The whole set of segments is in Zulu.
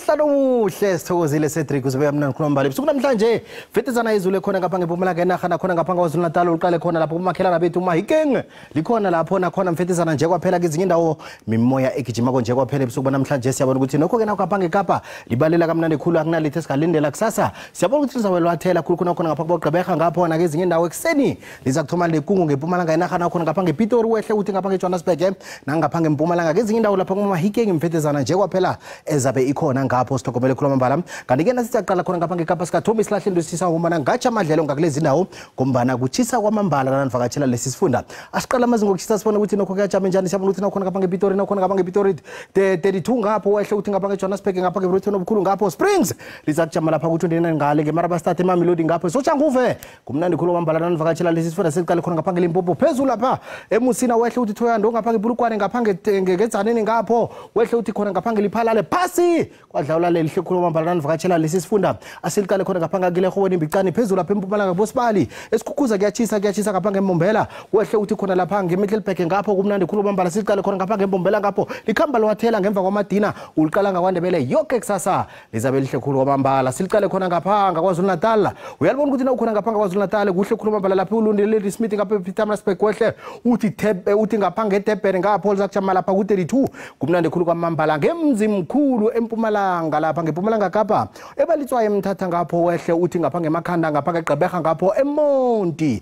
Umhlalo omuhle sithokozile Cedric uzobeka mina ngikhuluma ebusuku namhlanje fetizana izulu ekhona ngapha ngeMpumalanga eNarha nakhona ngapha kwaZulu Natal uqale khona lapho kumakhelana bethu uMahikeng likhona lapho nakhona mfetizana nje kwaphela kezinye indawo mimoya egijima konje kwaphela ebusuku namhlanje siyabona ukuthi nokho ke nakho ngekapa libalela kamnandi khulu akunalithe sigalindela kusasa siyabona ukuthi lizawelwathela khulu khona ngapha kubogqebeka ngapho na kezinye indawo ekseni liza kuthoma lekungu ngeMpumalanga eNarha nakhona ngapha ngePitori wehle uthi ngapha ngeJohannesburg nangapha ngeMpumalanga kezinye indawo lapha kuMahikeng mfetizana nje kwaphela ezabe ikhona ngapho sithokomele khuluma mbala kanti ke nasiyaqala khona ngapha ngekapa sikaThomi silahle into sisisa ngombana ngatsha amadlelo ngakulezi ndawo ngombana kuchisa kwamambala nanivakatshela lesi sifunda asiqala amazingo kuchisa sibona ukuthi nokho kuyajama njani siyabona ukuthi nakhona ngapha ngePitori nakhona ngapha ngePitori 32 ngapho wehle uthi ngapha ngeJohannesburg ngapha ngeBroton obukhulu ngapho Springs lizakujama lapha ku29 ngale ngeMaraba Start eMamelodi ngapho sotshanguve kumnandi khuluma mbala nanivakatshela lesi sifunda siqale khona ngapha ngeLimpopo phezulu lapha eMusina wehle uthi Thoyando ngapha ngeBulukwane ngapha ngezaneni ngapho wehle uthi khona ngapha ngeliphalale phasi kwadlawula lihle khuluma mbala nanivakatshela lesi sifunda asiliqale khona ngapha ngakilehweni imbicani phezulu lapha eMpumalanga bosibali esikhukhuza kuyachisa ngapha ngeMbombela wehle uthi khona lapha ngeMiddelburg ngapho kumnandi khuluma mbala siliqale khona ngapha ngeMbombela ngapho likhamba lwathela ngemva kwamadina uliqala ngakwandebele yonke kusasa lizabe lihle khulu kwamambala siliqale khona ngapha ngakwaZulu Natal uyalibona ukuthi nawukhona ngapha ngakwaZulu Natal kuhle khuluma mbala lapha uLundile Smith ngapha ePietermaritzburg wehle uthi ngapha ngeDurban ngapho lizakujama lapha ku32 kumnandi khulu kwamambala ngemzimkhulu eMpumalanga lapha ngeMpumalanga Kapa ebalitswayo emthatha ngapho wehle uthi ngapha ngemakhanda ngapha ngeGqeberha ngapho eMonti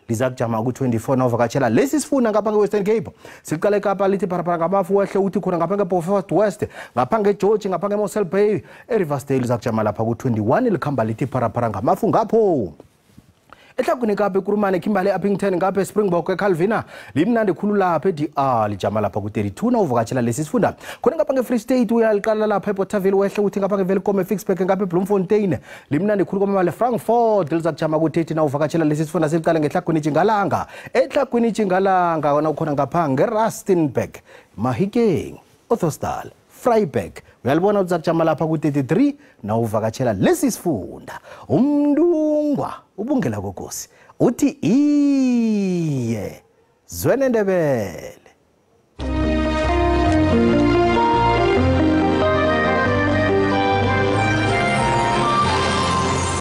lizakujama ku24 novakatshela lesi sifuna ngapha ngeWestern Cape siqale Kapa lithi parapara ngamafu wehle uthi khona ngapha ngeBophorus West ngapha ngeGeorge ngapha ngeMossel Bay eRiversdale lizakujama lapha ku21 likhamba lithi parapara ngamafu ngapho ehlakuni Kapa eKurumane Kimberley Uppington ngapha eSpringbok eCalvina limnandi khulu lapha eDR lijama lapha ku32 novakatshela lesi sifunda khona ngapha ngeFree State uyaliqala lapha eBothaville wehle uthi ngapha ngeWelcome eFixburg ngapha eBloemfontein limnandi khulu kwamabala Frankfurt lizakujama ku30 novakatshela lesi sifunda siliqala ngehlakuni Jingalanga ehlakuni Jingalanga wona ukhona ngapha ngeRustenburg Mahikeng Ottosdal Vryburg uyalibona uzakujama lapha ku33 na uvakatshela lesi sifunda umndungwa ubungela kokosi uthi iye Zwene Ndebele